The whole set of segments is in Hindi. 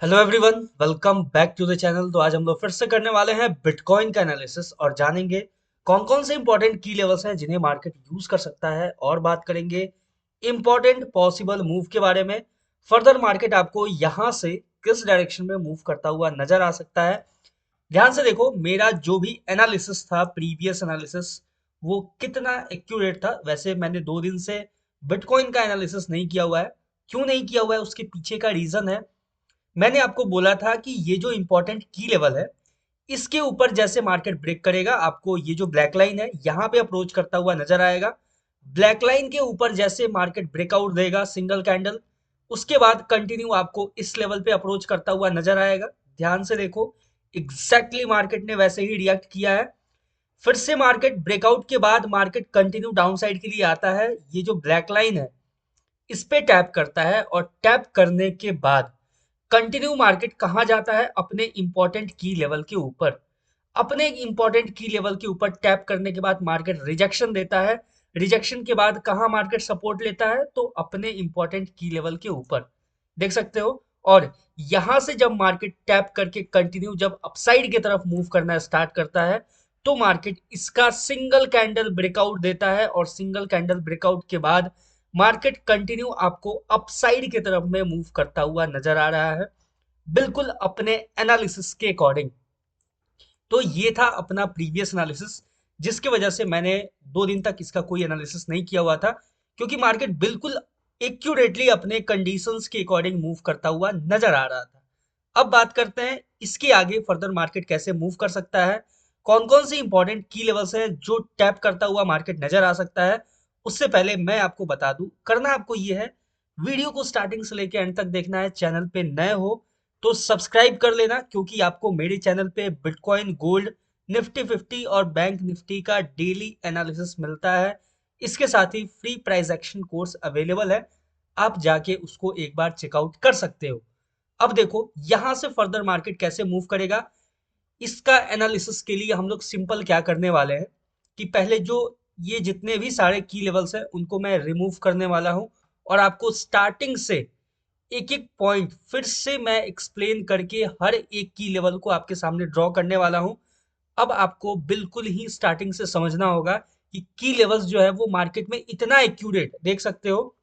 Hello everyone, welcome back to the channel. तो आज हम लोग फिर से करने वाले हैं बिटकॉइन का एनालिसिस और जानेंगे कौन कौन से इंपॉर्टेंट की लेवल्स हैं जिन्हें मार्केट यूज कर सकता है, और बात करेंगे इंपॉर्टेंट पॉसिबल मूव के बारे में। फर्दर मार्केट आपको यहाँ से किस डायरेक्शन में मूव करता हुआ नजर आ सकता है। ध्यान से देखो, मेरा जो भी एनालिसिस था, प्रीवियस एनालिसिस, वो कितना एक्यूरेट था। वैसे मैंने 2 दिन से बिटकॉइन का एनालिसिस नहीं किया हुआ है। क्यों नहीं किया हुआ है, उसके पीछे का रीजन है। मैंने आपको बोला था कि ये जो इंपॉर्टेंट की लेवल है, इसके ऊपर जैसे मार्केट ब्रेक करेगा, आपको ये जो ब्लैक लाइन है यहाँ पे अप्रोच करता हुआ नजर आएगा। ब्लैक लाइन के ऊपर जैसे मार्केट ब्रेकआउट देगा सिंगल कैंडल, उसके बाद कंटिन्यू आपको इस लेवल पे अप्रोच करता हुआ नजर आएगा। ध्यान से देखो, एग्जैक्टली मार्केट ने वैसे ही रिएक्ट किया है। फिर से मार्केट ब्रेकआउट के बाद मार्केट कंटिन्यू डाउन साइड के लिए आता है। ये जो ब्लैक लाइन है, इस पे टैप करता है, और टैप करने के बाद कंटिन्यू मार्केट कहाँ जाता है, अपने इंपॉर्टेंट की लेवल के ऊपर। अपने इंपॉर्टेंट की लेवल के ऊपर टैप करने के बाद मार्केट रिजेक्शन देता है। रिजेक्शन के बाद कहाँ मार्केट सपोर्ट लेता है, तो अपने इंपॉर्टेंट की लेवल के ऊपर। देख सकते हो। और यहां से जब मार्केट टैप करके कंटिन्यू जब अपसाइड की तरफ मूव करना स्टार्ट करता है, तो मार्केट इसका सिंगल कैंडल ब्रेकआउट देता है, और सिंगल कैंडल ब्रेकआउट के बाद मार्केट कंटिन्यू आपको अपसाइड की तरफ में मूव करता हुआ नजर आ रहा है, बिल्कुल अपने एनालिसिस के अकॉर्डिंग। तो ये था अपना प्रीवियस एनालिसिस, जिसकी वजह से मैंने 2 दिन तक इसका कोई एनालिसिस नहीं किया हुआ था, क्योंकि मार्केट बिल्कुल एक्यूरेटली अपने कंडीशंस के अकॉर्डिंग मूव करता हुआ नजर आ रहा था। अब बात करते हैं इसके आगे फर्दर मार्केट कैसे मूव कर सकता है, कौन कौन सी इंपॉर्टेंट की लेवल्स हैं जो टैप करता हुआ मार्केट नजर आ सकता है। उससे पहले मैं आपको बता दूं, करना आपको ये है, वीडियो को स्टार्टिंग से लेकर एंड तक देखना है। चैनल पे नए हो तो सब्सक्राइब कर लेना, क्योंकि आपको मेरे चैनल पे बिटकॉइन, गोल्ड, निफ्टी 50 और बैंक निफ्टी का डेली एनालिसिस मिलता है। इसके साथ ही free price action course available है, आप जाके उसको एक बार चेकआउट कर सकते हो। अब देखो यहां से फर्दर मार्केट कैसे मूव करेगा, इसका एनालिसिस के लिए हम लोग सिंपल क्या करने वाले हैं कि पहले जो ये जितने भी सारे की लेवल्स हैं उनको मैं रिमूव करने वाला हूं, और आपको स्टार्टिंग से एक एक पॉइंट फिर से मैं एक्सप्लेन करके हर एक की लेवल को आपके सामने ड्रॉ करने वाला हूं। अब आपको बिल्कुल ही स्टार्टिंग से समझना होगा कि की लेवल्स जो है वो मार्केट में इतना एक्यूरेट, देख सकते हो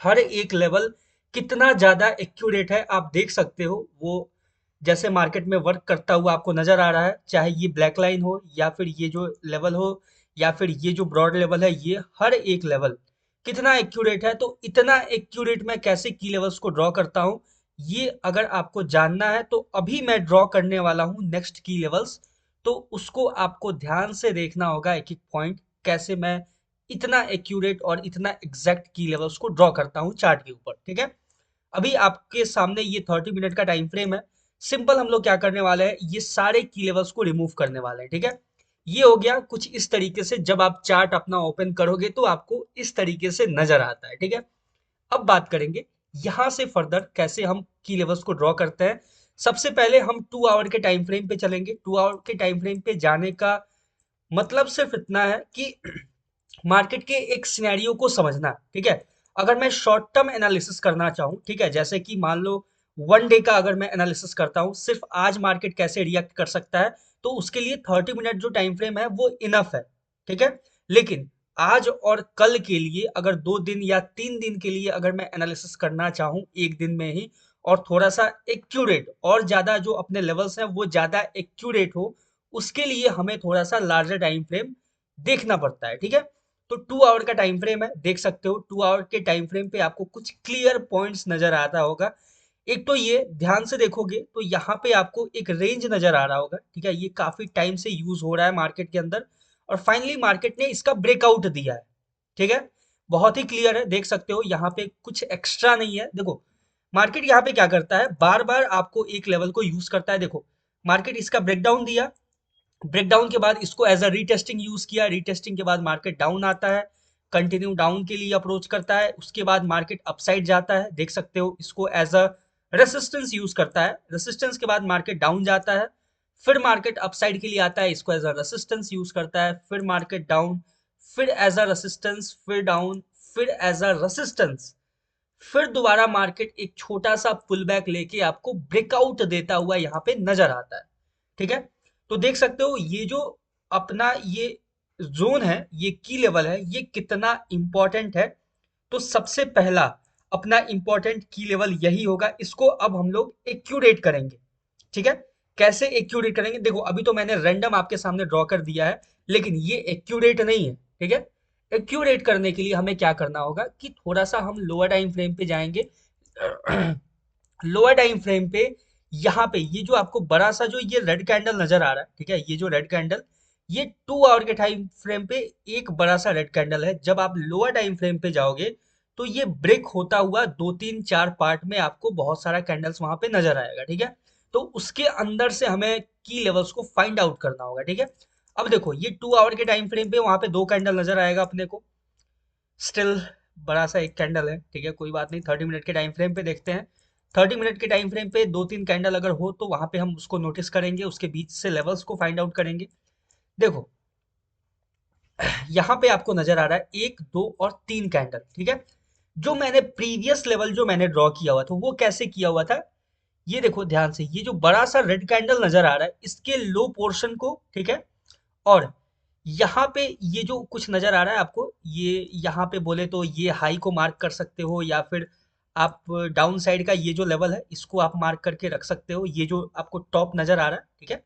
हर एक लेवल कितना ज्यादा एक्यूरेट है, आप देख सकते हो वो जैसे मार्केट में वर्क करता हुआ आपको नजर आ रहा है। चाहे ये ब्लैक लाइन हो, या फिर ये जो लेवल हो, या फिर ये जो ब्रॉड लेवल है, ये हर एक लेवल कितना एक्यूरेट है। तो इतना एक्यूरेट मैं कैसे की लेवल्स को ड्रॉ करता हूँ, ये अगर आपको जानना है तो अभी मैं ड्रॉ करने वाला हूँ नेक्स्ट की लेवल्स। तो उसको आपको ध्यान से देखना होगा, एक एक पॉइंट कैसे मैं इतना एक्यूरेट और इतना एग्जैक्ट की लेवल्स को ड्रॉ करता हूँ चार्ट के ऊपर। ठीक है, अभी आपके सामने ये 30 मिनट का टाइम फ्रेम है। सिंपल हम लोग क्या करने वाले हैं, ये सारे की लेवल्स को रिमूव करने वाले हैं। ठीक है, ये हो गया कुछ इस तरीके से। जब आप चार्ट अपना ओपन करोगे तो आपको इस तरीके से नजर आता है। ठीक है, अब बात करेंगे यहां से फर्दर कैसे हम की लेवल्स को ड्रॉ करते हैं। सबसे पहले हम 2 आवर के टाइम फ्रेम पे चलेंगे। 2 आवर के टाइम फ्रेम पे जाने का मतलब सिर्फ इतना है कि मार्केट के एक सिनेरियो को समझना। ठीक है, अगर मैं शॉर्ट टर्म एनालिसिस करना चाहूँ, ठीक है, जैसे कि मान लो 1 डे का अगर मैं एनालिसिस करता हूँ, सिर्फ आज मार्केट कैसे रिएक्ट कर सकता है, तो उसके लिए 30 मिनट जो टाइम फ्रेम है वो इनफ है। ठीक है, लेकिन आज और कल के लिए, अगर 2 दिन या 3 दिन के लिए अगर मैं एनालिसिस करना चाहूँ एक दिन में ही, और थोड़ा सा एक्यूरेट और ज्यादा जो अपने लेवल्स हैं वो ज्यादा एक्यूरेट हो, उसके लिए हमें थोड़ा सा लार्जर टाइम फ्रेम देखना पड़ता है। ठीक है, तो 2 आवर का टाइम फ्रेम है, देख सकते हो 2 आवर के टाइम फ्रेम पे आपको कुछ क्लियर पॉइंट्स नजर आता होगा। एक तो ये ध्यान से देखोगे तो यहाँ पे आपको एक रेंज नजर आ रहा होगा। ठीक है, ये काफी टाइम से यूज हो रहा है मार्केट के अंदर, और फाइनली मार्केट ने इसका ब्रेकआउट दिया है। ठीक है, बहुत ही क्लियर है, देख सकते हो यहाँ पे कुछ एक्स्ट्रा नहीं है। देखो मार्केट यहाँ पे क्या करता है, बार बार आपको एक लेवल को यूज करता है। देखो मार्केट इसका ब्रेकडाउन दिया, ब्रेकडाउन के बाद इसको एज अ रीटेस्टिंग यूज किया, रीटेस्टिंग के बाद मार्केट डाउन आता है, कंटिन्यू डाउन के लिए अप्रोच करता है, उसके बाद मार्केट अपसाइड जाता है, देख सकते हो इसको एज अ रेसिस्टेंस यूज करता है, रेसिस्टेंस के बाद मार्केट डाउन जाता है, फिर मार्केट अपसाइड के लिए आता है, इसको एज अ रेसिस्टेंस यूज करता है, फिर मार्केट डाउन, फिर एज अ रेसिस्टेंस, फिर डाउन, फिर एज अ रेसिस्टेंस, फिर दोबारा मार्केट एक छोटा सा पुल बैक लेके आपको ब्रेकआउट देता हुआ यहाँ पे नजर आता है। ठीक है, तो देख सकते हो ये जो अपना ये जोन है, ये की लेवल है, ये कितना इंपॉर्टेंट है। तो सबसे पहला अपना इंपॉर्टेंट की लेवल यही होगा, इसको अब हम लोग एक्यूरेट करेंगे। ठीक है, कैसे एक्यूरेट करेंगे, देखो अभी तो मैंने रैंडम आपके सामने ड्रॉ कर दिया है, लेकिन ये एक्यूरेट नहीं है। ठीक है, एक्यूरेट करने के लिए हमें क्या करना होगा कि थोड़ा सा हम लोअर टाइम फ्रेम पे जाएंगे। लोअर टाइम फ्रेम पे यहाँ पे ये जो आपको बड़ा सा जो ये रेड कैंडल नजर आ रहा है, ठीक है, ये जो रेड कैंडल, ये 2 आवर के टाइम फ्रेम पे एक बड़ा सा रेड कैंडल है। जब आप लोअर टाइम फ्रेम पे जाओगे तो ये ब्रेक होता हुआ 2 3 4 पार्ट में आपको बहुत सारा कैंडल्स वहां पे नजर आएगा। ठीक है, तो उसके अंदर से हमें की लेवल्स को फाइंड आउट करना होगा। ठीक है, अब देखो ये 2 आवर के टाइम फ्रेम पे वहां पे 2 कैंडल नजर आएगा अपने को, स्टिल बड़ा सा एक कैंडल है। ठीक है, कोई बात नहीं, 30 मिनट के टाइम फ्रेम पे देखते हैं। 30 मिनट के टाइम फ्रेम पे 2 3 कैंडल अगर हो तो वहां पे हम उसको नोटिस करेंगे, उसके बीच से लेवल्स को फाइंड आउट करेंगे। देखो यहाँ पे आपको नजर आ रहा है 1 2 और 3 कैंडल। ठीक है, जो मैंने प्रीवियस लेवल जो मैंने ड्रॉ किया हुआ था वो कैसे किया हुआ था, ये देखो ध्यान से, ये जो बड़ा सा रेड कैंडल नजर आ रहा है इसके लो पोर्शन को, ठीक है, और यहाँ पे ये जो कुछ नजर आ रहा है आपको, ये यहाँ पे बोले तो ये हाई को मार्क कर सकते हो, या फिर आप डाउन साइड का ये जो लेवल है इसको आप मार्क करके रख सकते हो। ये जो आपको टॉप नजर आ रहा है, ठीक है,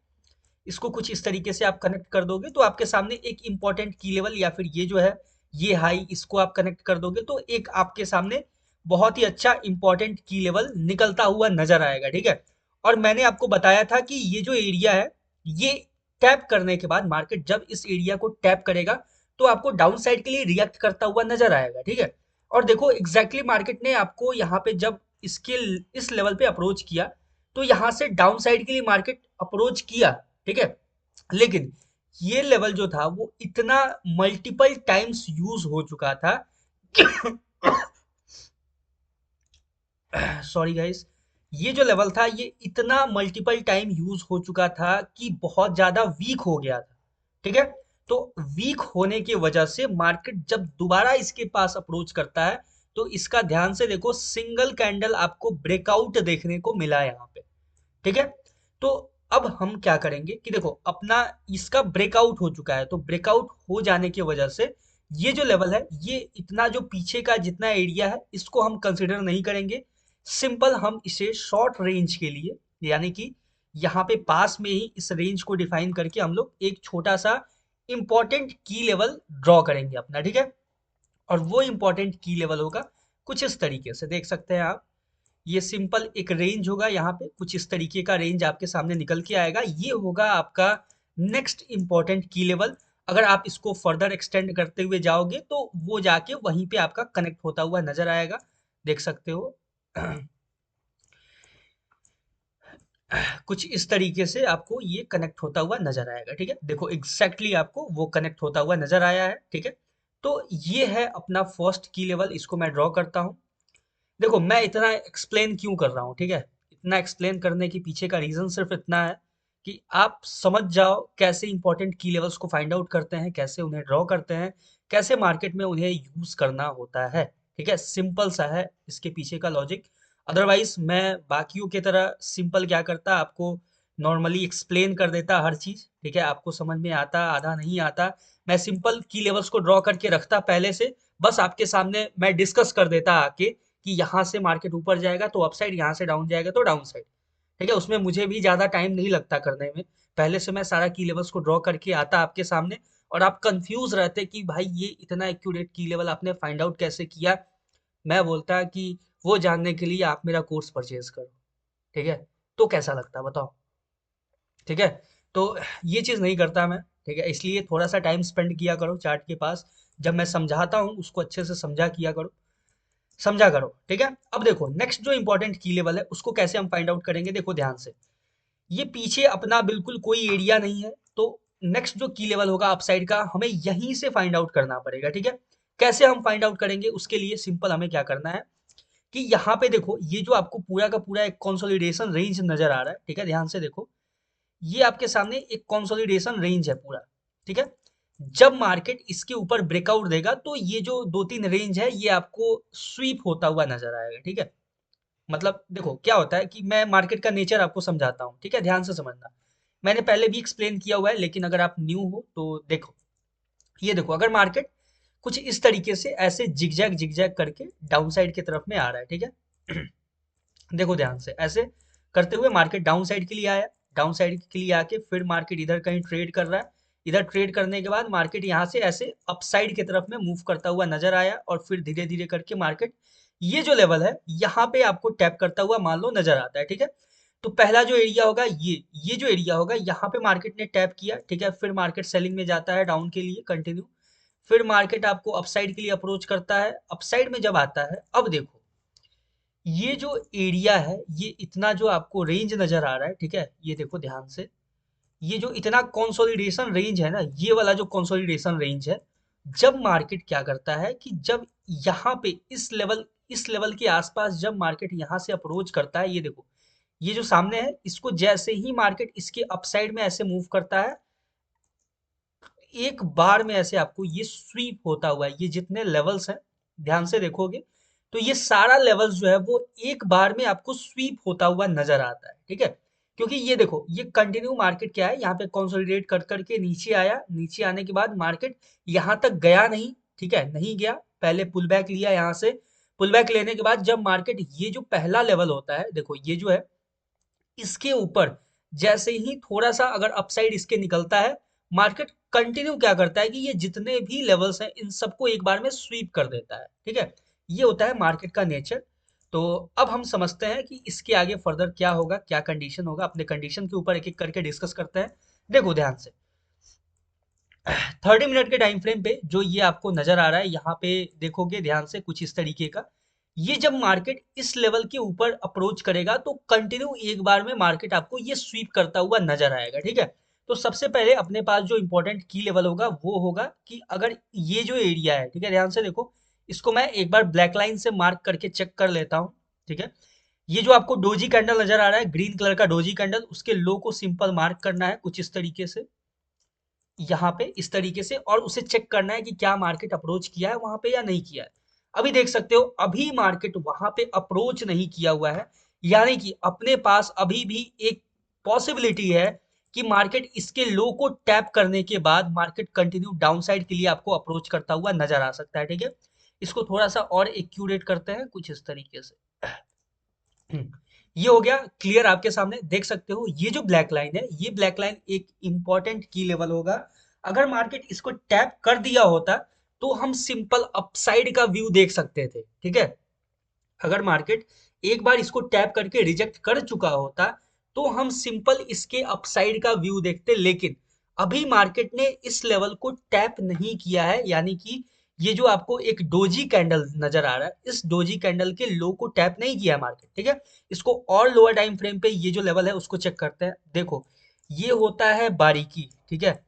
इसको कुछ इस तरीके से आप कनेक्ट कर दोगे तो आपके सामने एक इंपॉर्टेंट की लेवल, या फिर ये जो है ये हाई, इसको आप कनेक्ट कर दोगे तो एक आपके सामने बहुत ही अच्छा इंपॉर्टेंट की लेवल निकलता हुआ नजर आएगा। ठीक है, और मैंने आपको बताया था कि ये जो एरिया है, ये टैप करने के बाद मार्केट जब इस एरिया को टैप करेगा तो आपको डाउन साइड के लिए रिएक्ट करता हुआ नजर आएगा। ठीक है, और देखो एग्जैक्टली मार्केट ने आपको यहाँ पे जब इसके इस लेवल पे अप्रोच किया तो यहाँ से डाउन साइड के लिए मार्केट अप्रोच किया। ठीक है, लेकिन ये लेवल जो था वो इतना मल्टीपल टाइम्स यूज हो चुका था, सॉरी गाइस, ये जो लेवल था ये इतना मल्टीपल टाइम यूज हो चुका था कि बहुत ज्यादा वीक हो गया था। ठीक है, तो वीक होने की वजह से मार्केट जब दोबारा इसके पास अप्रोच करता है तो इसका ध्यान से देखो, सिंगल कैंडल आपको ब्रेकआउट देखने को मिला यहाँ पे। ठीक है, तो अब हम क्या करेंगे कि देखो अपना इसका ब्रेकआउट हो चुका है, तो ब्रेकआउट हो जाने की वजह से ये जो लेवल है, ये इतना जो पीछे का जितना एरिया है इसको हम कंसिडर नहीं करेंगे। सिंपल हम इसे शॉर्ट रेंज के लिए, यानी कि यहाँ पे पास में ही इस रेंज को डिफाइन करके हम लोग एक छोटा सा इंपॉर्टेंट की लेवल ड्रॉ करेंगे अपना। ठीक है, और वो इंपॉर्टेंट की लेवल होगा कुछ इस तरीके से, देख सकते हैं आप, ये सिंपल एक रेंज होगा, यहाँ पे कुछ इस तरीके का रेंज आपके सामने निकल के आएगा, ये होगा आपका नेक्स्ट इंपॉर्टेंट की लेवल। अगर आप इसको फर्दर एक्सटेंड करते हुए जाओगे तो वो जाके वहीं पे आपका कनेक्ट होता हुआ नजर आएगा, देख सकते हो। कुछ इस तरीके से आपको ये कनेक्ट होता हुआ नजर आएगा। ठीक है, देखो एग्जैक्टली आपको वो कनेक्ट होता हुआ नजर आया है। ठीक है, तो ये है अपना फर्स्ट की लेवल, इसको मैं ड्रॉ करता हूँ। देखो मैं इतना एक्सप्लेन क्यों कर रहा हूँ, ठीक है, इतना एक्सप्लेन करने के पीछे का रीजन सिर्फ इतना है कि आप समझ जाओ कैसे इंपॉर्टेंट की लेवल्स को फाइंड आउट करते हैं, कैसे उन्हें ड्रॉ करते हैं, कैसे मार्केट में उन्हें यूज करना होता है। ठीक है, सिंपल सा है इसके पीछे का लॉजिक। अदरवाइज मैं बाकियों की तरह सिंपल क्या करता, आपको नॉर्मली एक्सप्लेन कर देता हर चीज। ठीक है, आपको समझ में आता आधा नहीं आता, मैं सिंपल की लेवल्स को ड्रॉ करके रखता पहले से, बस आपके सामने मैं डिस्कस कर देता आके कि यहाँ से मार्केट ऊपर जाएगा तो अप साइड, यहाँ से डाउन जाएगा तो डाउन साइड। ठीक है, उसमें मुझे भी ज़्यादा टाइम नहीं लगता करने में, पहले से मैं सारा की लेवल्स को ड्रॉ करके आता आपके सामने, और आप कंफ्यूज रहते कि भाई ये इतना एक्यूरेट की लेवल आपने फाइंड आउट कैसे किया। मैं बोलता कि वो जानने के लिए आप मेरा कोर्स परचेज करो। ठीक है, तो कैसा लगता बताओ। ठीक है, तो ये चीज़ नहीं करता मैं। ठीक है, इसलिए थोड़ा सा टाइम स्पेंड किया करो चार्ट के पास, जब मैं समझाता हूँ उसको अच्छे से समझा किया करो, समझा करो। ठीक है, अब देखो नेक्स्ट जो इंपॉर्टेंट की लेवल है उसको कैसे हम फाइंड आउट करेंगे, देखो ध्यान से, ये पीछे अपना बिल्कुल कोई एरिया नहीं है, तो नेक्स्ट जो की लेवल होगा अपसाइड का हमें यहीं से फाइंड आउट करना पड़ेगा। ठीक है, कैसे हम फाइंड आउट करेंगे, उसके लिए सिंपल हमें क्या करना है कि यहाँ पे देखो ये जो आपको पूरा का पूरा एक कंसोलिडेशन रेंज नजर आ रहा है। ठीक है, ध्यान से देखो, ये आपके सामने एक कंसोलिडेशन रेंज है पूरा। ठीक है, जब मार्केट इसके ऊपर ब्रेकआउट देगा तो ये जो दो तीन रेंज है ये आपको स्वीप होता हुआ नजर आएगा, ठीक है। मतलब देखो क्या होता है कि मैं मार्केट का नेचर आपको समझाता हूँ, ठीक है, ध्यान से समझना। मैंने पहले भी एक्सप्लेन किया हुआ है, लेकिन अगर आप न्यू हो तो देखो। ये देखो, अगर मार्केट कुछ इस तरीके से ऐसे जिगजैग जिगजैग करके डाउन साइड की तरफ में आ रहा है, ठीक है। देखो ध्यान से, ऐसे करते हुए मार्केट डाउन साइड के लिए आया, डाउन साइड के लिए आके फिर मार्केट इधर कहीं ट्रेड कर रहा है। इधर ट्रेड करने के बाद मार्केट यहाँ से ऐसे अपसाइड की तरफ में मूव करता हुआ नजर आया, और फिर धीरे धीरे करके मार्केट ये जो लेवल है यहाँ पे आपको टैप करता हुआ मान लो नजर आता है, ठीक है। तो पहला जो एरिया होगा ये जो एरिया होगा यहाँ पे मार्केट ने टैप किया, ठीक है। फिर मार्केट सेलिंग में जाता है डाउन के लिए कंटिन्यू। फिर मार्केट आपको अपसाइड के लिए अप्रोच करता है। अपसाइड में जब आता है, अब देखो ये जो एरिया है, ये इतना जो आपको रेंज नजर आ रहा है, ठीक है, ये देखो ध्यान से। ये जो इतना कंसोलिडेशन रेंज है ना, ये वाला जो कंसोलिडेशन रेंज है, जब मार्केट क्या करता है कि जब यहाँ पे इस लेवल के आसपास जब मार्केट यहाँ से अप्रोच करता है, ये देखो ये जो सामने है, इसको जैसे ही मार्केट इसके अपसाइड में ऐसे मूव करता है, एक बार में ऐसे आपको ये स्वीप होता हुआ है, ये जितने लेवल्स हैं ध्यान से देखोगे तो ये सारा लेवल्स जो है वो एक बार में आपको स्वीप होता हुआ नजर आता है, ठीक है। क्योंकि ये देखो ये कंटिन्यू मार्केट क्या है, यहाँ पे कंसोलिडेट कर करके नीचे आया, नीचे आने के बाद मार्केट यहाँ तक गया नहीं, ठीक है, नहीं गया, पहले पुल बैक लिया यहाँ से। पुल बैक लेने के बाद जब मार्केट ये जो पहला लेवल होता है, देखो ये जो है इसके ऊपर जैसे ही थोड़ा सा अगर अपसाइड इसके निकलता है, मार्केट कंटिन्यू क्या करता है कि ये जितने भी लेवल्स हैं इन सबको एक बार में स्वीप कर देता है, ठीक है। ये होता है मार्केट का नेचर। तो अब हम समझते हैं कि इसके आगे फर्दर क्या होगा, क्या कंडीशन होगा, अपने कंडीशन के ऊपर एक एक करके डिस्कस करते हैं। देखो ध्यान से, 30 मिनट के टाइम फ्रेम पे जो ये आपको नजर आ रहा है, यहाँ पे देखोगे ध्यान से कुछ इस तरीके का। ये जब मार्केट इस लेवल के ऊपर अप्रोच करेगा तो कंटिन्यू एक बार में मार्केट आपको ये स्वीप करता हुआ नजर आएगा, ठीक है। तो सबसे पहले अपने पास जो इंपॉर्टेंट की लेवल होगा वो होगा कि अगर ये जो एरिया है, ठीक है, ध्यान से देखो, इसको मैं एक बार ब्लैक लाइन से मार्क करके चेक कर लेता हूँ, ठीक है। ये जो आपको डोजी कैंडल नजर आ रहा है, ग्रीन कलर का डोजी कैंडल, उसके लो को सिंपल मार्क करना है कुछ इस तरीके से, यहाँ पे इस तरीके से, और उसे चेक करना है कि क्या मार्केट अप्रोच किया है वहां पे या नहीं किया है। अभी देख सकते हो अभी मार्केट वहां पे अप्रोच नहीं किया हुआ है, यानी कि अपने पास अभी भी एक पॉसिबिलिटी है कि मार्केट इसके लो को टैप करने के बाद मार्केट कंटिन्यू डाउन साइड के लिए आपको अप्रोच करता हुआ नजर आ सकता है, ठीक है। इसको थोड़ा सा और एक्यूरेट करते हैं कुछ इस तरीके से। ये हो गया क्लियर आपके सामने, देख सकते हो ये जो ब्लैक लाइन है, ये ब्लैक लाइन एक इंपॉर्टेंट की लेवल होगा। अगर मार्केट इसको टैप कर दिया होता तो हम सिंपल अपसाइड का व्यू देख सकते थे, ठीक है। अगर मार्केट एक बार इसको टैप करके रिजेक्ट कर चुका होता तो हम सिंपल इसके अपसाइड का व्यू देखते, लेकिन अभी मार्केट ने इस लेवल को टैप नहीं किया है, यानी कि ये जो आपको एक डोजी कैंडल नजर आ रहा है, इस डोजी कैंडल के लो को टैप नहीं किया है मार्केट, ठीक है। इसको और लोअर टाइम फ्रेम पे ये जो लेवल है उसको चेक करते हैं। देखो ये होता है बारीकी, ठीक है।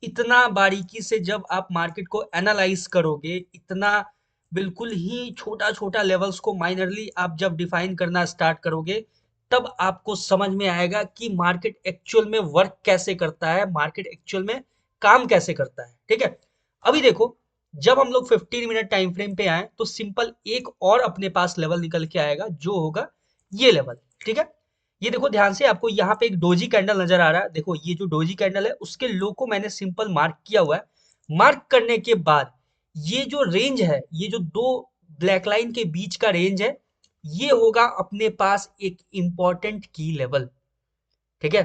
इतना बारीकी से जब आप मार्केट को एनालाइज करोगे, इतना बिल्कुल ही छोटा छोटा लेवल्स को माइनरली आप जब डिफाइन करना स्टार्ट करोगे, तब आपको समझ में आएगा कि मार्केट एक्चुअल में वर्क कैसे करता है, मार्केट एक्चुअल में काम कैसे करता है, ठीक है। अभी देखो जब हम लोग 15 मिनट टाइम फ्रेम पे आए तो सिंपल एक और अपने पास लेवल निकल के आएगा जो होगा ये लेवल, ठीक है। ये देखो ध्यान से, आपको यहाँ पे एक डोजी कैंडल नजर आ रहा है, देखो ये जो डोजी कैंडल है उसके लो को मैंने सिंपल मार्क किया हुआ है। मार्क करने के बाद ये जो रेंज है, ये जो दो ब्लैक लाइन के बीच का रेंज है, ये होगा अपने पास एक इंपॉर्टेंट की लेवल, ठीक है।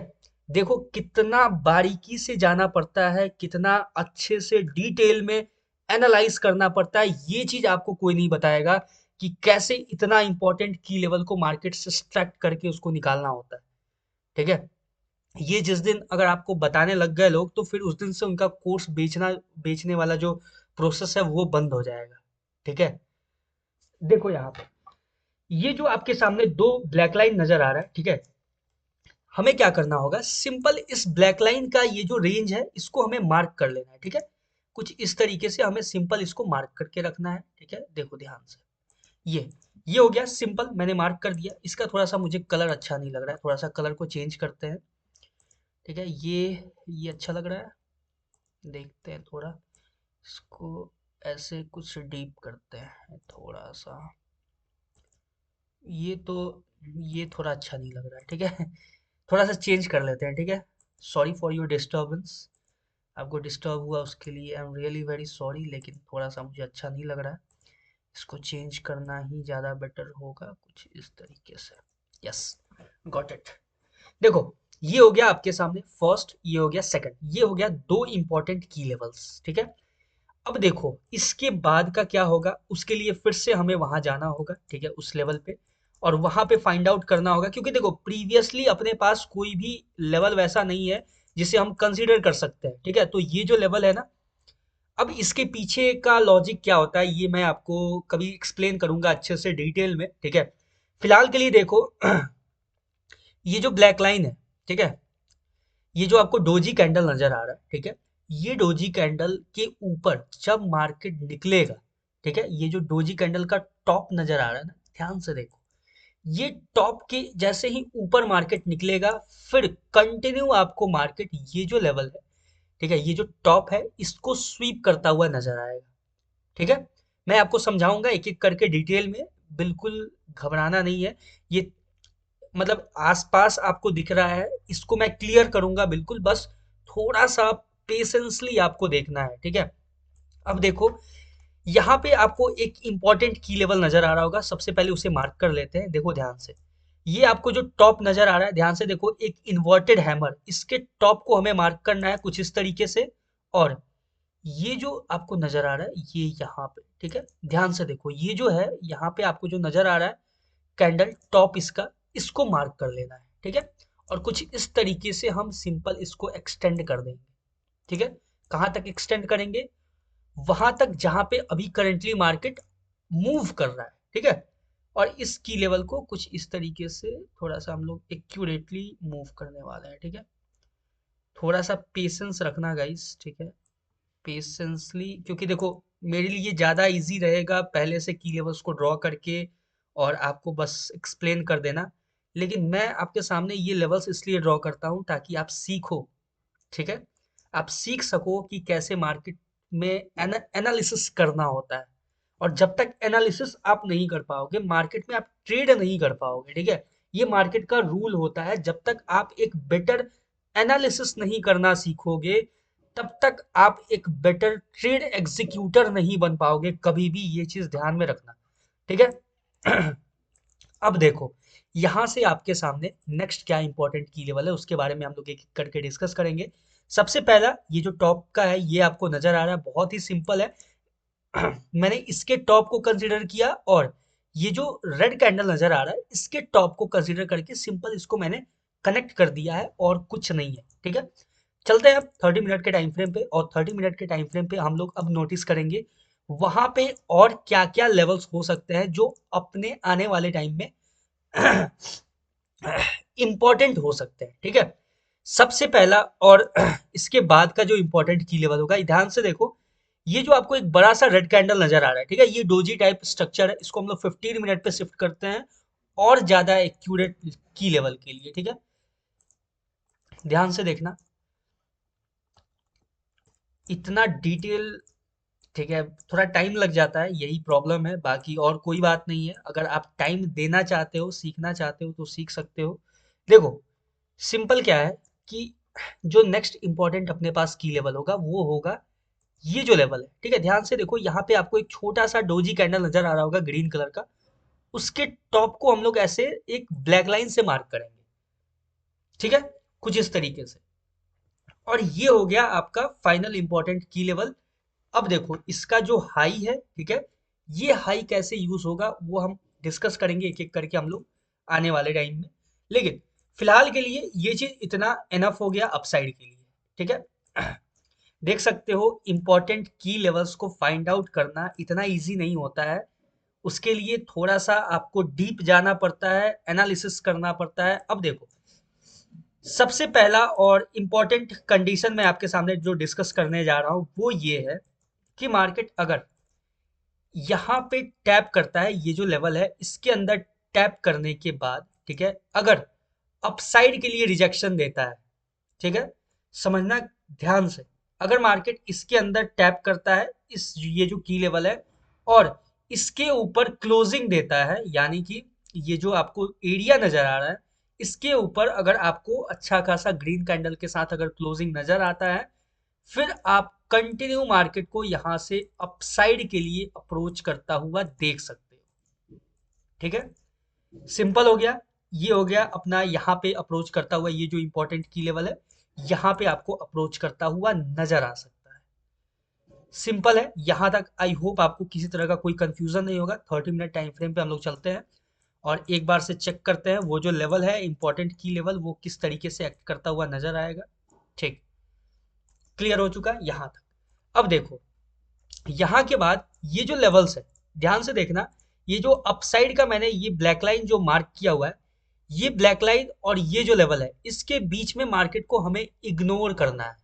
देखो कितना बारीकी से जाना पड़ता है, कितना अच्छे से डिटेल में एनालाइज करना पड़ता है, ये चीज आपको कोई नहीं बताएगा कि कैसे इतना इंपॉर्टेंट की लेवल को मार्केट से एक्सट्रैक्ट करके उसको निकालना होता है, ठीक है। ये जिस दिन अगर आपको बताने लग गए लोग तो फिर उस दिन से उनका कोर्स बेचने वाला जो प्रोसेस है वो बंद हो जाएगा, ठीक है। देखो यहाँ पे ये जो आपके सामने दो ब्लैक लाइन नजर आ रहा है, ठीक है, हमें क्या करना होगा, सिंपल इस ब्लैक लाइन का ये जो रेंज है इसको हमें मार्क कर लेना है, ठीक है। कुछ इस तरीके से हमें सिंपल इसको मार्क करके रखना है, ठीक है। देखो ध्यान से, ये हो गया सिंपल, मैंने मार्क कर दिया। इसका थोड़ा सा मुझे कलर अच्छा नहीं लग रहा है, थोड़ा सा कलर को चेंज करते हैं, ठीक है। ये अच्छा लग रहा है, देखते हैं थोड़ा इसको, ऐसे कुछ डीप करते हैं थोड़ा सा। ये तो ये थोड़ा अच्छा नहीं लग रहा है, ठीक है। थोड़ा सा चेंज कर लेते हैं, ठीक है। सॉरी फॉर योर डिस्टर्बेंस, आपको डिस्टर्ब हुआ उसके लिए I am really very sorry, लेकिन थोड़ा सा मुझे अच्छा नहीं लग रहा है। इसको चेंज करना ही ज़्यादा बेटर होगा कुछ इस तरीके से। Yes, got it. देखो, ये हो गया आपके सामने फर्स्ट, ये हो गया सेकंड, ये हो गया दो इंपॉर्टेंट की लेवल्स, ठीक है। अब देखो इसके बाद का क्या होगा, उसके लिए फिर से हमें वहां जाना होगा, ठीक है, उस लेवल पे, और वहां पे फाइंड आउट करना होगा, क्योंकि देखो प्रीवियसली अपने पास कोई भी लेवल वैसा नहीं है जिसे हम कंसीडर कर सकते हैं, ठीक है। तो ये जो लेवल है ना, अब इसके पीछे का लॉजिक क्या होता है ये मैं आपको कभी एक्सप्लेन करूंगा अच्छे से डिटेल में, ठीक है। फिलहाल के लिए देखो, ये जो ब्लैक लाइन है, ठीक है, ये जो आपको डोजी कैंडल नजर आ रहा है, ठीक है, ये डोजी कैंडल के ऊपर जब मार्केट निकलेगा, ठीक है, ये जो डोजी कैंडल का टॉप नजर आ रहा है ना, ध्यान से देखो, ये टॉप के जैसे ही ऊपर मार्केट निकलेगा, फिर कंटिन्यू आपको मार्केट ये जो लेवल है, ठीक है, ये जो टॉप है इसको स्वीप करता हुआ नजर आएगा, ठीक है। मैं आपको समझाऊंगा एक एक करके डिटेल में, बिल्कुल घबराना नहीं है। ये मतलब आसपास आपको दिख रहा है, इसको मैं क्लियर करूंगा बिल्कुल, बस थोड़ा सा पेशेंसली आपको देखना है, ठीक है। अब देखो, यहाँ पे आपको एक इंपॉर्टेंट की लेवल नजर आ रहा होगा, सबसे पहले उसे मार्क कर लेते हैं, देखो ध्यान से। ये आपको जो टॉप नजर आ रहा है, ध्यान से देखो, एक इन्वर्टेड हैमर, इसके टॉप को हमें मार्क करना है कुछ इस तरीके से। और ये जो आपको नजर आ रहा है ये यहाँ पे, ठीक है, ध्यान से देखो, ये जो है यहाँ पे आपको जो नजर आ रहा है कैंडल टॉप इसका, इसको मार्क कर लेना है, ठीक है। और कुछ इस तरीके से हम सिंपल इसको एक्सटेंड कर देंगे, ठीक है। कहाँ तक एक्सटेंड करेंगे, वहां तक जहां पे अभी करेंटली मार्केट मूव कर रहा है, ठीक है। और इस की लेवल को कुछ इस तरीके से थोड़ा सा हम लोग एक्यूरेटली मूव करने वाले हैं, ठीक है। थोड़ा सा पेशेंस रखना गाइस, ठीक है, पेशेंसली, क्योंकि देखो मेरे लिए ज़्यादा इजी रहेगा पहले से की लेवल्स को ड्रॉ करके और आपको बस एक्सप्लेन कर देना, लेकिन मैं आपके सामने ये लेवल्स इसलिए ड्रॉ करता हूँ ताकि आप सीखो, ठीक है। आप सीख सको कि कैसे मार्केट में एनालिसिस करना होता है। और जब तक एनालिसिस आप नहीं कर पाओगे मार्केट में, आप ट्रेड नहीं कर पाओगे, ठीक है। ये मार्केट का रूल होता है, जब तक आप एक बेटर एनालिसिस नहीं करना सीखोगे तब तक आप एक बेटर ट्रेड एग्जीक्यूटर नहीं बन पाओगे, कभी भी ये चीज ध्यान में रखना, ठीक है। अब देखो, यहां से आपके सामने नेक्स्ट क्या इंपॉर्टेंट की लेवल है उसके बारे में हम लोग एक एक करके डिस्कस करेंगे। सबसे पहला ये जो टॉप का है, ये आपको नजर आ रहा है, बहुत ही सिंपल है। मैंने इसके टॉप को कंसीडर किया, और ये जो रेड कैंडल नजर आ रहा है इसके टॉप को कंसीडर करके सिंपल इसको मैंने कनेक्ट कर दिया है, और कुछ नहीं है, ठीक है। चलते हैं अब 30 मिनट के टाइम फ्रेम पे, और 30 मिनट के टाइम फ्रेम पे हम लोग अब नोटिस करेंगे वहां पे और क्या क्या लेवल्स हो सकते हैं जो अपने आने वाले टाइम में इंपॉर्टेंट हो सकते हैं, ठीक है। सबसे पहला और इसके बाद का जो इंपॉर्टेंट की लेवल होगा, ध्यान से देखो, ये जो आपको एक बड़ा सा रेड कैंडल नजर आ रहा है, ठीक है, ये डोजी टाइप स्ट्रक्चर है, इसको हम लोग 15 मिनट पे शिफ्ट करते हैं और ज्यादा एक्यूरेट की लेवल के लिए, ठीक है। ध्यान से देखना, इतना डिटेल, ठीक है, थोड़ा टाइम लग जाता है, यही प्रॉब्लम है, बाकी और कोई बात नहीं है। अगर आप टाइम देना चाहते हो, सीखना चाहते हो तो सीख सकते हो। देखो, सिंपल क्या है कि जो नेक्स्ट इंपॉर्टेंट अपने पास की लेवल होगा वो होगा ये जो लेवल है, ठीक है। ध्यान से देखो, यहाँ पे आपको एक छोटा सा डोजी कैंडल नजर आ रहा होगा ग्रीन कलर का, उसके टॉप को हम लोग ऐसे एक ब्लैक लाइन से मार्क करेंगे, ठीक है, कुछ इस तरीके से। और ये हो गया आपका फाइनल इंपॉर्टेंट की लेवल। अब देखो इसका जो हाई है, ठीक है, ये हाई कैसे यूज होगा वो हम डिस्कस करेंगे एक एक करके हम लोग आने वाले टाइम में, लेकिन फिलहाल के लिए ये चीज इतना एनफ हो गया अपसाइड के लिए, ठीक है। देख सकते हो इंपॉर्टेंट की लेवल्स को फाइंड आउट करना इतना इजी नहीं होता है, उसके लिए थोड़ा सा आपको डीप जाना पड़ता है, एनालिसिस करना पड़ता है। अब देखो, सबसे पहला और इम्पोर्टेंट कंडीशन मैं आपके सामने जो डिस्कस करने जा रहा हूं वो ये है कि मार्केट अगर यहाँ पे टैप करता है, ये जो लेवल है इसके अंदर टैप करने के बाद, ठीक है, अगर अपसाइड के लिए रिजेक्शन देता है, ठीक है, समझना ध्यान से, अगर मार्केट इसके अंदर टैप करता है, इस ये जो की लेवल है, और इसके ऊपर क्लोजिंग देता है, यानी कि ये जो आपको एरिया नजर आ रहा है, इसके ऊपर अगर आपको अच्छा खासा ग्रीन कैंडल के साथ अगर क्लोजिंग नजर आता है, फिर आप कंटिन्यू मार्केट को यहां से अपसाइड के लिए अप्रोच करता हुआ देख सकते हो। ठीक है, सिंपल हो गया। ये हो गया अपना यहाँ पे अप्रोच करता हुआ, ये जो इंपॉर्टेंट की लेवल है, यहाँ पे आपको अप्रोच करता हुआ नजर आ सकता है। सिंपल है, यहाँ तक आई होप आपको किसी तरह का कोई कंफ्यूजन नहीं होगा। 30 मिनट टाइम फ्रेम पे हम लोग चलते हैं और एक बार से चेक करते हैं वो जो लेवल है इंपॉर्टेंट की लेवल, वो किस तरीके से एक्ट करता हुआ नजर आएगा। ठीक, क्लियर हो चुका है यहाँ तक। अब देखो, यहाँ के बाद ये जो लेवल्स है, ध्यान से देखना, ये जो अपसाइड का मैंने ये ब्लैक लाइन जो मार्क किया हुआ है, ये ब्लैक लाइन और ये जो लेवल है, इसके बीच में मार्केट को हमें इग्नोर करना है।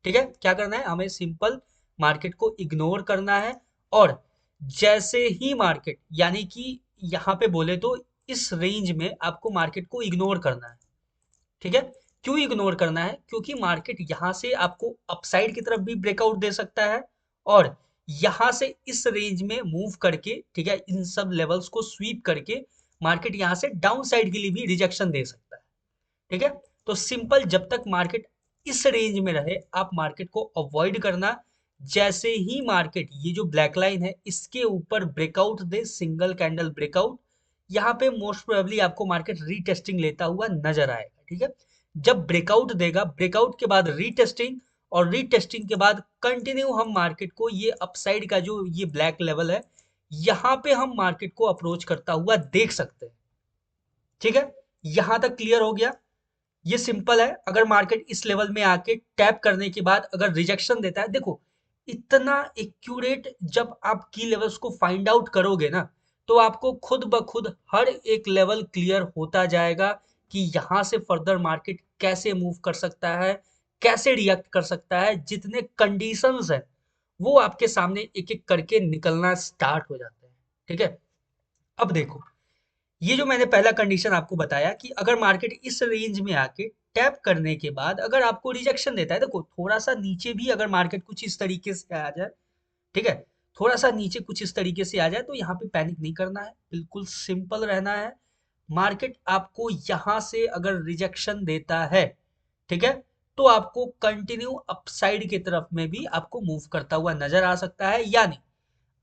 ठीक है, क्या करना है, हमें सिंपल मार्केट को इग्नोर करना है। और जैसे ही मार्केट, यानी कि यहाँ पे बोले तो इस रेंज में आपको मार्केट को इग्नोर करना है। ठीक है, क्यों इग्नोर करना है, क्योंकि मार्केट यहां से आपको अपसाइड की तरफ भी ब्रेकआउट दे सकता है, और यहां से इस रेंज में मूव करके, ठीक है, इन सब लेवल्स को स्वीप करके मार्केट यहां से डाउन साइड के लिए भी रिजेक्शन दे सकता है। ठीक है, तो सिंपल, जब तक मार्केट इस रेंज में रहे आप मार्केट को अवॉइड करना। जैसे ही मार्केट ये जो ब्लैक लाइन है इसके ऊपर ब्रेकआउट दे, सिंगल कैंडल ब्रेकआउट, यहाँ पे मोस्ट प्रोबेबली आपको मार्केट रीटेस्टिंग लेता हुआ नजर आएगा। ठीक है, जब ब्रेकआउट देगा, ब्रेकआउट के बाद रीटेस्टिंग, और रीटेस्टिंग के बाद कंटिन्यू हम मार्केट को ये अपसाइड का जो ये ब्लैक लेवल है, यहाँ पे हम मार्केट को अप्रोच करता हुआ देख सकते हैं। ठीक है, यहां तक क्लियर हो गया। ये सिंपल है, अगर मार्केट इस लेवल में आके टैप करने के बाद अगर रिजेक्शन देता है, देखो इतना एक्यूरेट जब आप की लेवल्स को फाइंड आउट करोगे ना, तो आपको खुद ब खुद हर एक लेवल क्लियर होता जाएगा कि यहाँ से फर्दर मार्केट कैसे मूव कर सकता है, कैसे रिएक्ट कर सकता है। जितने कंडीशंस हैं वो आपके सामने एक एक करके निकलना स्टार्ट हो जाते हैं। ठीक है, अब देखो, ये जो मैंने पहला कंडीशन आपको बताया कि अगर मार्केट इस रेंज में आके टैप करने के बाद अगर आपको रिजेक्शन देता है, देखो थोड़ा सा नीचे भी अगर मार्केट कुछ इस तरीके से आ जाए, ठीक है, थोड़ा सा नीचे कुछ इस तरीके से आ जाए, तो यहाँ पे पैनिक नहीं करना है, बिल्कुल सिंपल रहना है। मार्केट आपको यहाँ से अगर रिजेक्शन देता है, ठीक है, तो आपको कंटिन्यू अपसाइड की तरफ में भी आपको मूव करता हुआ नजर आ सकता है। यानी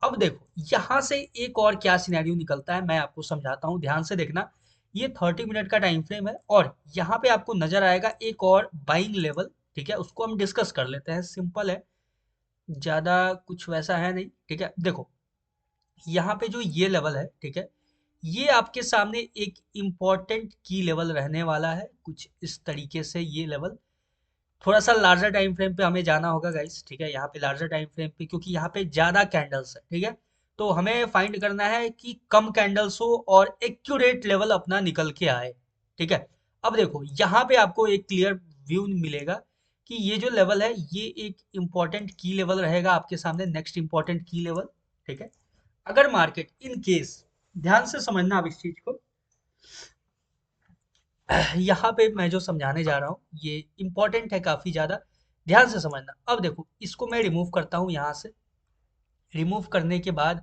अब देखो यहां से एक और क्या सिनेरियो निकलता है, मैं आपको समझाता हूं, ध्यान से देखना। ये 30 मिनट का टाइम फ्रेम है और यहाँ पे आपको नजर आएगा एक और बाइंग लेवल। ठीक है, उसको हम डिस्कस कर लेते हैं, सिंपल है, ज्यादा कुछ वैसा है नहीं। ठीक है, देखो यहाँ पे जो ये लेवल है, ठीक है, ये आपके सामने एक इम्पॉर्टेंट की लेवल रहने वाला है, कुछ इस तरीके से ये लेवल। थोड़ा सा लार्जर टाइम फ्रेम पे हमें जाना होगा गाइस। ठीक है, यहाँ पे लार्जर टाइम फ्रेम पे, क्योंकि यहाँ पे ज्यादा कैंडल्स है। ठीक है, तो हमें फाइंड करना है कि कम कैंडल्स हो और एक्यूरेट लेवल अपना निकल के आए। ठीक है, अब देखो यहाँ पे आपको एक क्लियर व्यू मिलेगा कि ये जो लेवल है ये एक इम्पॉर्टेंट की लेवल रहेगा आपके सामने, नेक्स्ट इम्पॉर्टेंट की लेवल। ठीक है, अगर मार्केट इन केस, ध्यान से समझना आप इस चीज को, यहाँ पे मैं जो समझाने जा रहा हूँ ये इम्पोर्टेंट है काफी ज्यादा, ध्यान से समझना। अब देखो इसको मैं रिमूव करता हूँ यहाँ से। रिमूव करने के बाद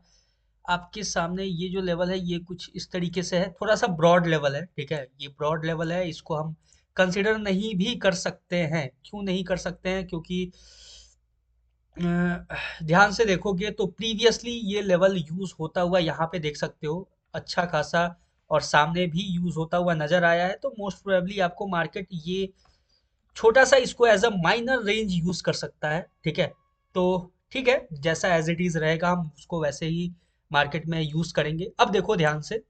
आपके सामने ये जो लेवल है ये कुछ इस तरीके से है, थोड़ा सा ब्रॉड लेवल है। ठीक है, ये ब्रॉड लेवल है, इसको हम कंसिडर नहीं भी कर सकते हैं। क्यों नहीं कर सकते हैं, क्योंकि ध्यान से देखोगे तो प्रीवियसली ये लेवल यूज होता हुआ यहाँ पे देख सकते हो अच्छा खासा, और सामने भी यूज होता हुआ नजर आया है। तो मोस्ट प्रोबेबली आपको मार्केट ये छोटा सा इसको as a minor range use कर सकता है। ठीक है, तो ठीक है, जैसा एज इट इज रहेगा हम उसको वैसे ही मार्केट में यूज करेंगे। अब देखो ध्यान से,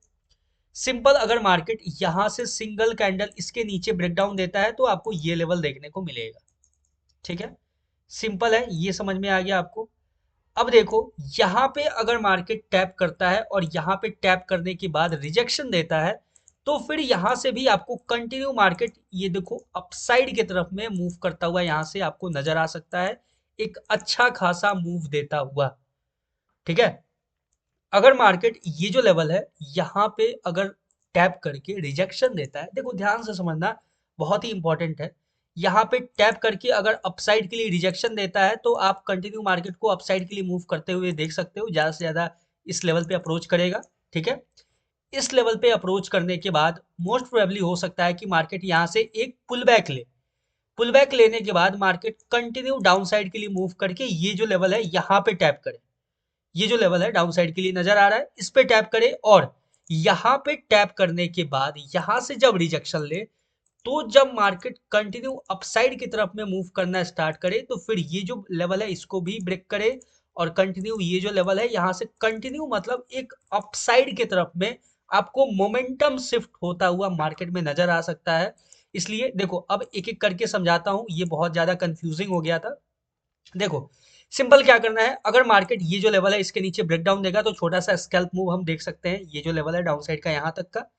सिंपल, अगर मार्केट यहाँ से सिंगल कैंडल इसके नीचे ब्रेकडाउन देता है तो आपको ये लेवल देखने को मिलेगा। ठीक है, सिंपल है, ये समझ में आ गया आपको। अब देखो यहाँ पे अगर मार्केट टैप करता है और यहाँ पे टैप करने के बाद रिजेक्शन देता है, तो फिर यहाँ से भी आपको कंटिन्यू मार्केट ये देखो अपसाइड की तरफ में मूव करता हुआ यहाँ से आपको नजर आ सकता है, एक अच्छा खासा मूव देता हुआ। ठीक है, अगर मार्केट ये जो लेवल है यहाँ पे अगर टैप करके रिजेक्शन देता है, देखो ध्यान से समझना, बहुत ही इंपॉर्टेंट है। यहाँ पे टैप करके अगर अपसाइड के लिए रिजेक्शन देता है तो आप कंटिन्यू मार्केट को अपसाइड के लिए मूव करते हुए देख सकते हो, ज़्यादा से ज़्यादा इस लेवल पे अप्रोच करेगा। ठीक है, इस लेवल पे अप्रोच करने के बाद मोस्ट प्रोबेबली हो सकता है कि मार्केट यहाँ से एक पुल बैक ले। पुल बैक लेने के बाद मार्केट कंटिन्यू डाउन साइड के लिए मूव करके ये जो लेवल है यहाँ पे टैप करे, ये जो लेवल है डाउन साइड के लिए नजर आ रहा है, इस पे टैप करे और यहाँ पे टैप करने के बाद यहाँ से जब रिजेक्शन ले तो जब मार्केट कंटिन्यू अपसाइड की तरफ में मूव करना स्टार्ट करे तो फिर ये जो लेवल है इसको भी ब्रेक करे और कंटिन्यू ये जो लेवल है यहाँ से कंटिन्यू मतलब एक अपसाइड की तरफ में आपको मोमेंटम शिफ्ट होता हुआ मार्केट में नजर आ सकता है। इसलिए देखो अब एक एक करके समझाता हूँ, ये बहुत ज्यादा कंफ्यूजिंग हो गया था। देखो सिंपल क्या करना है, अगर मार्केट ये जो लेवल है इसके नीचे ब्रेकडाउन देगा तो छोटा सा स्कैल्प मूव हम देख सकते हैं, ये जो लेवल है डाउन साइड का यहाँ तक का।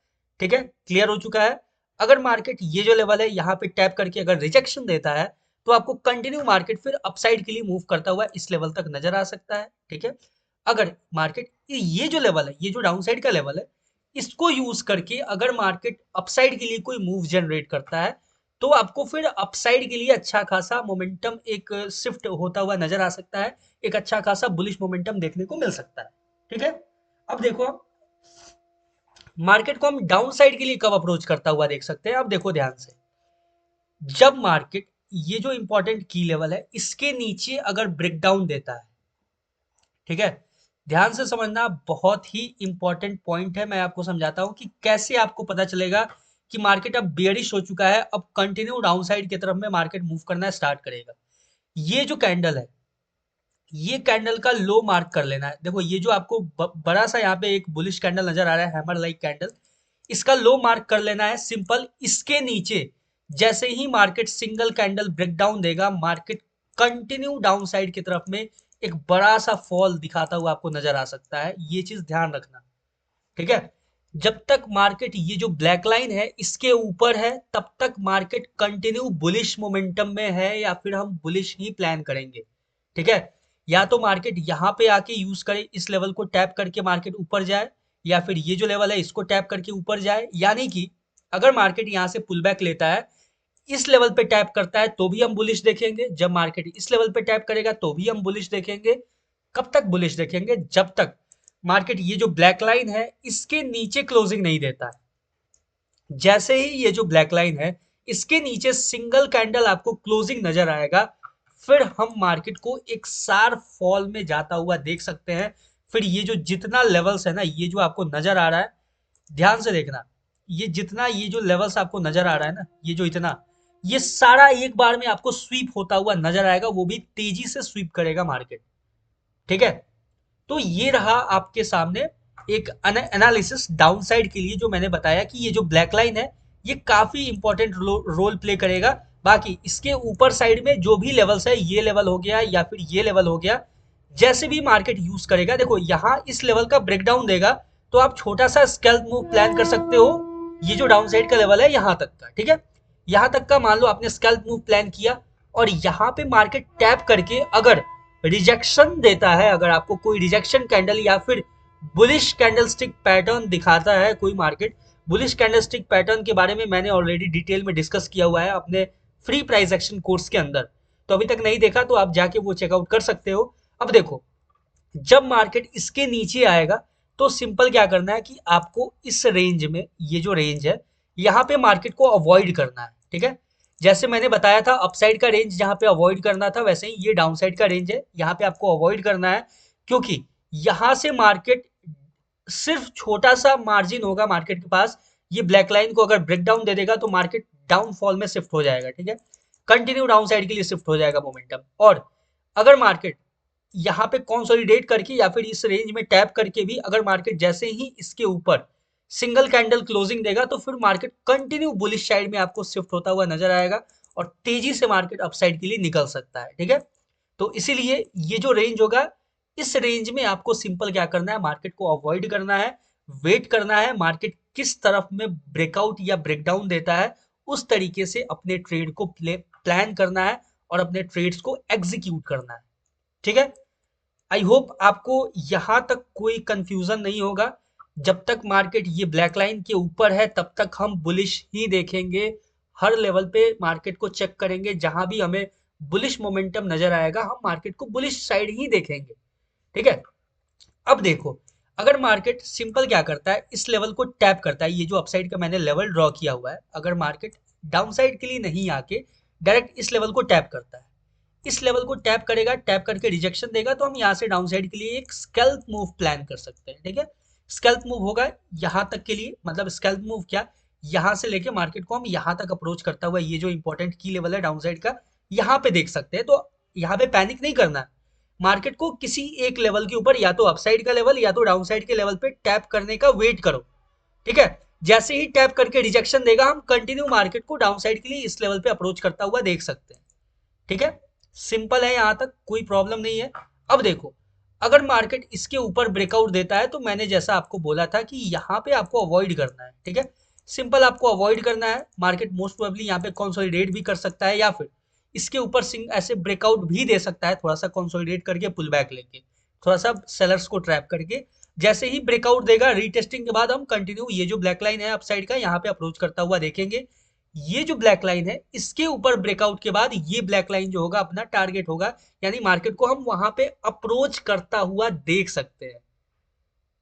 ठीक है, क्लियर हो चुका है। अगर मार्केट ये जो लेवल है यहाँ पे टैप करके अगर रिजेक्शन देता है तो आपको कंटिन्यू मार्केट फिर अपसाइड के लिए मूव करता हुआ इस लेवल तक नजर आ सकता है। ठीक है, अगर मार्केट ये जो लेवल है, ये जो डाउन साइड का लेवल है, इसको यूज करके अगर मार्केट अपसाइड के लिए कोई मूव जनरेट करता है तो आपको फिर अपसाइड के लिए अच्छा खासा मोमेंटम एक शिफ्ट होता हुआ नजर आ सकता है, एक अच्छा खासा बुलिश मोमेंटम देखने को मिल सकता है। ठीक है, अब देखो आप मार्केट को हम डाउन साइड के लिए कब अप्रोच करता हुआ देख सकते हैं। अब देखो ध्यान से, जब मार्केट ये जो इंपॉर्टेंट की लेवल है इसके नीचे अगर ब्रेकडाउन देता है, ठीक है, ध्यान से समझना, बहुत ही इंपॉर्टेंट पॉइंट है। मैं आपको समझाता हूं कि कैसे आपको पता चलेगा कि मार्केट अब बेयरिश हो चुका है, अब कंटिन्यू डाउन साइड की तरफ में मार्केट मूव करना स्टार्ट करेगा। ये जो कैंडल है, ये कैंडल का लो मार्क कर लेना है। देखो ये जो आपको बड़ा सा यहाँ पे एक बुलिश कैंडल नजर आ रहा है, हैमर लाइक कैंडल, इसका लो मार्क कर लेना है सिंपल। इसके नीचे जैसे ही मार्केट सिंगल कैंडल ब्रेकडाउन देगा, मार्केट कंटिन्यू डाउन साइड की तरफ में एक बड़ा सा फॉल दिखाता हुआ आपको नजर आ सकता है, ये चीज ध्यान रखना। ठीक है, जब तक मार्केट ये जो ब्लैक लाइन है इसके ऊपर है तब तक मार्केट कंटिन्यू बुलिश मोमेंटम में है या फिर हम बुलिश ही प्लान करेंगे। ठीक है, या तो मार्केट यहाँ पे आके यूज करे, इस लेवल को टैप करके मार्केट ऊपर जाए, या फिर ये जो लेवल है इसको टैप करके ऊपर जाए। यानी कि अगर मार्केट यहाँ से पुल बैक लेता है, इस लेवल पे टैप करता है तो भी हम बुलिश देखेंगे, जब मार्केट इस लेवल पे टैप करेगा तो भी हम बुलिश देखेंगे। कब तक बुलिश देखेंगे, जब तक मार्केट ये जो ब्लैक लाइन है इसके नीचे क्लोजिंग नहीं देता है। जैसे ही ये जो ब्लैक लाइन है इसके नीचे सिंगल कैंडल आपको क्लोजिंग नजर आएगा, फिर हम मार्केट को एक शार्प फॉल में जाता हुआ देख सकते हैं। फिर ये जो जितना लेवल्स है ना, ये जो आपको नजर आ रहा है, ध्यान से देखना, ये जितना ये जो लेवल्स आपको नजर आ रहा है ना, ये जो इतना, ये सारा एक बार में आपको स्वीप होता हुआ नजर आएगा, वो भी तेजी से स्वीप करेगा मार्केट। ठीक है, तो ये रहा आपके सामने एक एनालिसिस डाउन साइड के लिए, जो मैंने बताया कि ये जो ब्लैक लाइन है ये काफी इंपॉर्टेंट रोल प्ले करेगा। बाकी इसके ऊपर साइड में जो भी लेवल्स है, ये लेवल हो गया या फिर ये लेवल हो गया, जैसे भी मार्केट यूज करेगा, देखो यहाँ इस लेवल का ब्रेकडाउन देगा तो आप छोटा सा स्कैल्प मूव प्लान कर सकते हो, ये जो डाउन साइड का लेवल है यहाँ तक का। ठीक है, यहाँ तक का मान लो आपने स्कैल्प मूव प्लान किया और यहाँ पे मार्केट टैप करके अगर रिजेक्शन देता है, अगर आपको कोई रिजेक्शन कैंडल या फिर बुलिश कैंडलस्टिक पैटर्न दिखाता है कोई मार्केट, बुलिश कैंडलस्टिक पैटर्न के बारे में मैंने ऑलरेडी डिटेल में डिस्कस किया हुआ है अपने फ्री प्राइस एक्शन कोर्स के अंदर, तो अभी तक नहीं देखा तो आप जाके वो चेकआउट कर सकते हो। अब देखो, जब मार्केट इसके नीचे आएगा तो सिंपल क्या करना है कि आपको इस रेंज में, ये जो रेंज है यहाँ पे मार्केट को अवॉइड करना है। ठीक है, जैसे मैंने बताया था अपसाइड का रेंज जहाँ पे अवॉइड करना था, वैसे ही ये डाउन साइड का रेंज है, यहाँ पे आपको अवॉइड करना है, क्योंकि यहाँ से मार्केट सिर्फ छोटा सा मार्जिन होगा मार्केट के पास, ये ब्लैक लाइन को अगर ब्रेक डाउन दे देगा तो मार्केट डाउनफॉल में शिफ्ट हो जाएगा। ठीक है, कंटिन्यू डाउन साइड के लिए शिफ्ट हो जाएगा मोमेंटम। और अगर मार्केट यहाँ पे कंसोलिडेट करके या फिर इस रेंज में टैप करके भी अगर मार्केट जैसे ही इसके ऊपर सिंगल कैंडल क्लोजिंग देगा तो फिर मार्केट कंटिन्यू बुलिश साइड में आपको शिफ्ट होता हुआ नजर आएगा और तेजी से मार्केट अपसाइड के लिए निकल सकता है। ठीक है, तो इसीलिए ये जो रेंज होगा, इस रेंज में आपको सिंपल क्या करना है, मार्केट को अवॉइड करना है, वेट करना है, मार्केट किस तरफ में ब्रेकआउट या ब्रेकडाउन देता है उस तरीके से अपने ट्रेड को प्लान करना है और अपने ट्रेड्स को एग्जीक्यूट करना है। ठीक है, आई होप आपको यहां तक कोई कंफ्यूजन नहीं होगा। जब तक मार्केट ये ब्लैक लाइन के ऊपर है तब तक हम बुलिश ही देखेंगे हर लेवल पे मार्केट को चेक करेंगे, जहां भी हमें बुलिश मोमेंटम नजर आएगा हम मार्केट को बुलिश साइड ही देखेंगे। ठीक है। अब देखो, अगर मार्केट सिंपल क्या करता है, इस लेवल को टैप करता है, ये जो अपसाइड का मैंने लेवल ड्रॉ किया हुआ है, अगर मार्केट डाउन साइड के लिए नहीं आके डायरेक्ट इस लेवल को टैप करता है, इस लेवल को टैप करेगा, टैप करके रिजेक्शन देगा, तो हम यहाँ से डाउन साइड के लिए एक स्कैल्प मूव प्लान कर सकते हैं। ठीक है। स्कैल्प मूव होगा यहाँ तक के लिए, मतलब स्कैल्प मूव क्या, यहाँ से लेके मार्केट को हम यहाँ तक अप्रोच करता हुआ ये जो इंपॉर्टेंट की लेवल है डाउन साइड का, यहाँ पे देख सकते हैं। तो यहाँ पे पैनिक नहीं करना है, मार्केट को किसी एक लेवल के ऊपर, या तो अपसाइड का लेवल या तो डाउन साइड के लेवल पे टैप करने का वेट करो। ठीक है। जैसे ही टैप करके रिजेक्शन देगा, हम कंटिन्यू मार्केट को डाउन साइड के लिए इस लेवल पे अप्रोच करता हुआ देख सकते हैं। ठीक है। सिंपल है, यहां तक कोई प्रॉब्लम नहीं है। अब देखो, अगर मार्केट इसके ऊपर ब्रेकआउट देता है, तो मैंने जैसा आपको बोला था कि यहाँ पे आपको अवॉइड करना है। ठीक है। सिंपल आपको अवॉइड करना है, मार्केट मोस्ट प्रोबेबली यहाँ पे कंसोलिडेट भी कर सकता है, या फिर इसके ऊपर सिंग ऐसे ब्रेकआउट भी दे सकता है, थोड़ा सा कंसोलिडेट करके पुल बैक लेके, थोड़ा सा सेलर्स को ट्रैप करके। जैसे ही ब्रेकआउट देगा रीटेस्टिंग के बाद हम कंटिन्यू ये जो ब्लैक लाइन है अपसाइड का, यहाँ पे अप्रोच करता हुआ देखेंगे। ये जो ब्लैक लाइन है इसके ऊपर ब्रेकआउट के बाद ये ब्लैक लाइन जो होगा अपना टारगेट होगा, यानी मार्केट को हम वहां पे अप्रोच करता हुआ देख सकते हैं।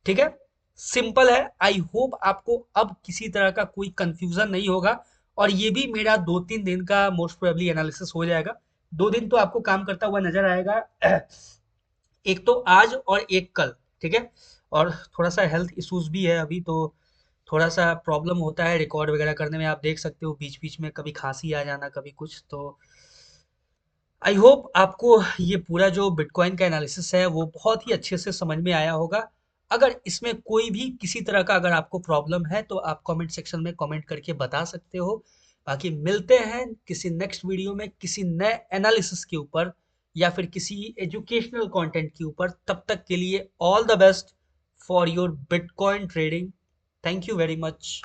ठीक है। सिंपल है। आई होप आपको अब किसी तरह का कोई कंफ्यूजन नहीं होगा, और ये भी मेरा 2-3 दिन का मोस्ट प्रोबेबली एनालिसिस हो जाएगा। 2 दिन तो आपको काम करता हुआ नजर आएगा, एक तो आज और एक कल। ठीक है। और थोड़ा सा हेल्थ इश्यूज भी है अभी, तो थोड़ा सा प्रॉब्लम होता है रिकॉर्ड वगैरह करने में, आप देख सकते हो बीच बीच में कभी खांसी आ जाना, कभी कुछ। तो आई होप आपको ये पूरा जो बिटकॉइन का एनालिसिस है वो बहुत ही अच्छे से समझ में आया होगा। अगर इसमें कोई भी किसी तरह का अगर आपको प्रॉब्लम है, तो आप कमेंट सेक्शन में कमेंट करके बता सकते हो। बाकी मिलते हैं किसी नेक्स्ट वीडियो में किसी नए एनालिसिस के ऊपर, या फिर किसी एजुकेशनल कंटेंट के ऊपर। तब तक के लिए all the best for your bitcoin trading. Thank you very much.